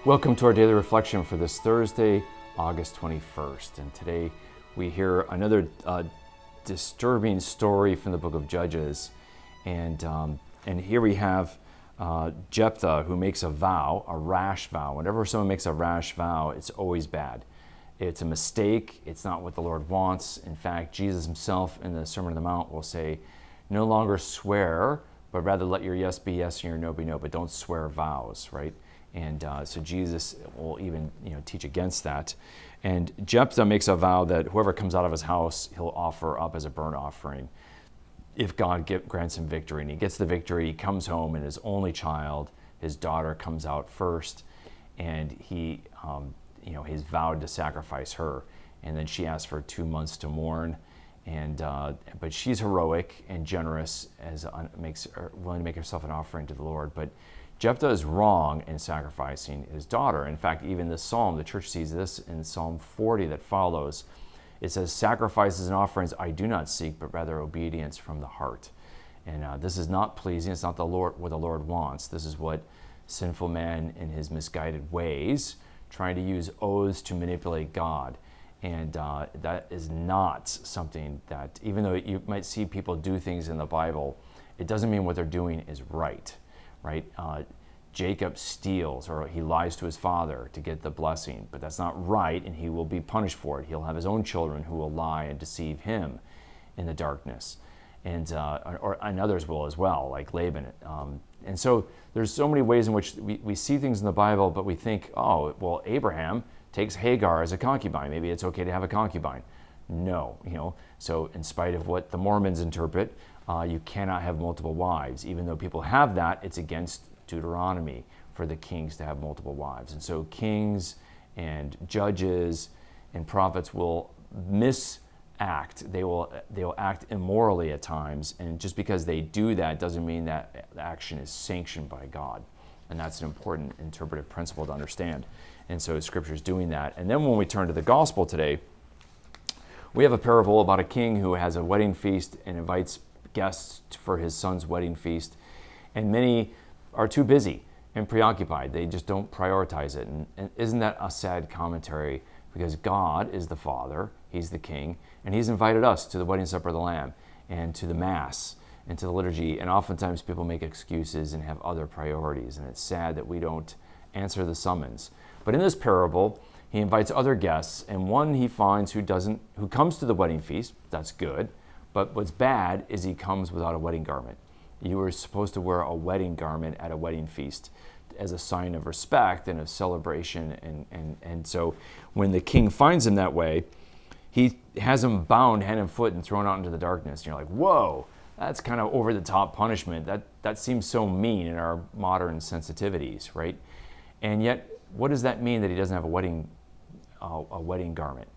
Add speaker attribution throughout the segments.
Speaker 1: Welcome to our daily reflection for this Thursday, August 21st. And today we hear another disturbing story from the book of Judges. And here we have Jephthah, who makes a vow, a rash vow. Whenever someone makes a rash vow, it's always bad. It's a mistake. It's not what the Lord wants. In fact, Jesus himself in the Sermon on the Mount will say, no longer swear, but rather let your yes be yes and your no be no, but don't swear vows, right? And so Jesus will even teach against that. And Jephthah makes a vow that whoever comes out of his house, he'll offer up as a burnt offering if God grants him victory. And he gets the victory, he comes home, and his only child, his daughter, comes out first, and he's vowed to sacrifice her. And then she asks for 2 months to mourn. But she's heroic and generous, willing to make herself an offering to the Lord. But Jephthah is wrong in sacrificing his daughter. In fact, even the psalm, the church sees this in Psalm 40 that follows. It says, sacrifices and offerings I do not seek, but rather obedience from the heart. And this is not pleasing. It's not what the Lord wants. This is what sinful man in his misguided ways, trying to use oaths to manipulate God. And that is not something that, even though you might see people do things in the Bible, it doesn't mean what they're doing is right. Right? Jacob steals, or he lies to his father to get the blessing, but that's not right, and he will be punished for it. He'll have his own children who will lie and deceive him in the darkness, and others will as well, like Laban. And so there's so many ways in which we see things in the Bible, but we think, oh, well, Abraham takes Hagar as a concubine. Maybe it's okay to have a concubine. No, so in spite of what the Mormons interpret, you cannot have multiple wives. Even though people have that, it's against Deuteronomy for the kings to have multiple wives. And so kings and judges and prophets will misact. They'll act immorally at times. And just because they do that doesn't mean that action is sanctioned by God. And that's an important interpretive principle to understand. And so Scripture is doing that. And then when we turn to the gospel today, we have a parable about a king who has a wedding feast and invites guests for his son's wedding feast, and many are too busy and preoccupied. They just don't prioritize it. And isn't that a sad commentary? Because God is the Father, he's the King, and he's invited us to the wedding supper of the Lamb and to the Mass and to the liturgy. And oftentimes people make excuses and have other priorities, and it's sad that we don't answer the summons. But in this parable, he invites other guests, and one he finds who comes to the wedding feast. That's good. But what's bad is he comes without a wedding garment. You were supposed to wear a wedding garment at a wedding feast as a sign of respect and of celebration. And so when the king finds him that way, he has him bound hand and foot and thrown out into the darkness. And you're like, whoa, that's kind of over the top punishment. That seems so mean in our modern sensitivities, right? And yet, what does that mean that he doesn't have a wedding garment?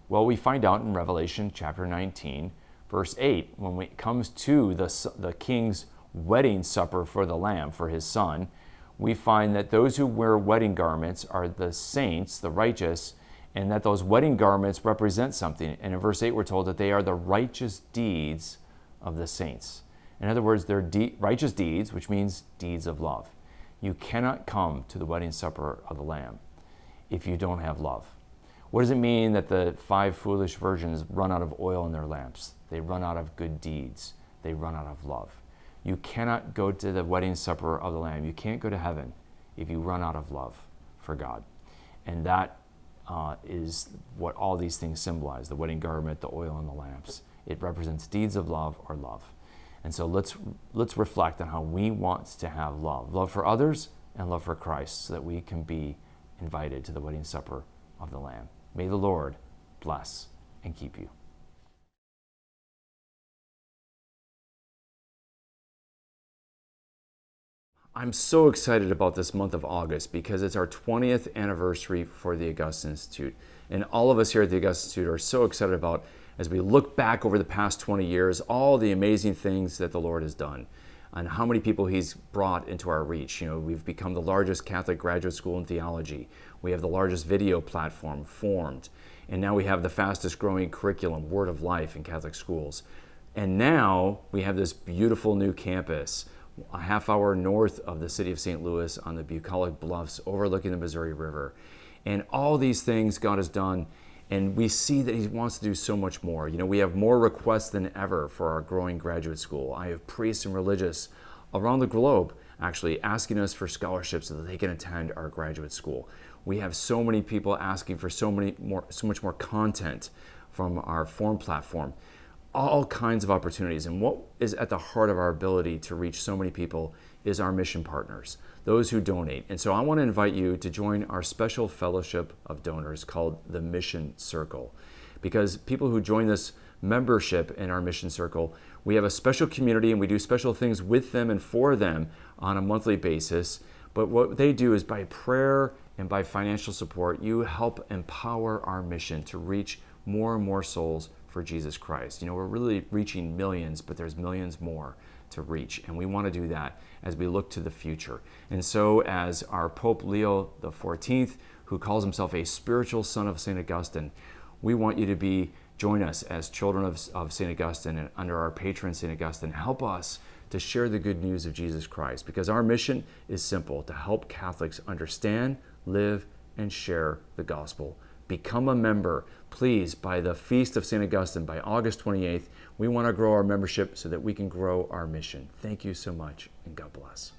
Speaker 1: Well, we find out in Revelation chapter 19, Verse 8, when it comes to the king's wedding supper for the Lamb, for his son, we find that those who wear wedding garments are the saints, the righteous, and that those wedding garments represent something. And in verse 8, we're told that they are the righteous deeds of the saints. In other words, they're righteous deeds, which means deeds of love. You cannot come to the wedding supper of the Lamb if you don't have love. What does it mean that the 5 foolish virgins run out of oil in their lamps? They run out of good deeds. They run out of love. You cannot go to the wedding supper of the Lamb. You can't go to heaven if you run out of love for God. And that is what all these things symbolize, the wedding garment, the oil, and the lamps. It represents deeds of love or love. And so let's reflect on how we want to have love for others and love for Christ, so that we can be invited to the wedding supper of the Lamb. May the Lord bless and keep you. I'm so excited about this month of August because it's our 20th anniversary for the Augustine Institute. And all of us here at the Augustine Institute are so excited about, as we look back over the past 20 years, all the amazing things that the Lord has done and how many people he's brought into our reach. We've become the largest Catholic graduate school in theology. We have the largest video platform formed. And now we have the fastest growing curriculum, Word of Life, in Catholic schools. And now we have this beautiful new campus a half hour north of the city of St. Louis on the Bucolic Bluffs overlooking the Missouri River. And all these things God has done, and we see that He wants to do so much more. You know, we have more requests than ever for our growing graduate school. I have priests and religious around the globe actually asking us for scholarships so that they can attend our graduate school. We have so many people asking for so much more content from our Form platform. All kinds of opportunities. And what is at the heart of our ability to reach so many people is our mission partners, those who donate. And so I want to invite you to join our special fellowship of donors called the Mission Circle. Because people who join this membership in our Mission Circle, we have a special community and we do special things with them and for them on a monthly basis. But what they do is by prayer and by financial support, you help empower our mission to reach more and more souls for Jesus Christ. You know, we're really reaching millions, but there's millions more to reach. And we want to do that as we look to the future. And so as our Pope Leo XIV, who calls himself a spiritual son of St. Augustine, we want you to join us as children of St. Augustine and under our patron St. Augustine. Help us to share the good news of Jesus Christ, because our mission is simple: to help Catholics understand, live, and share the gospel. Become a member, please, by the Feast of St. Augustine, by August 28th. We want to grow our membership so that we can grow our mission. Thank you so much, and God bless.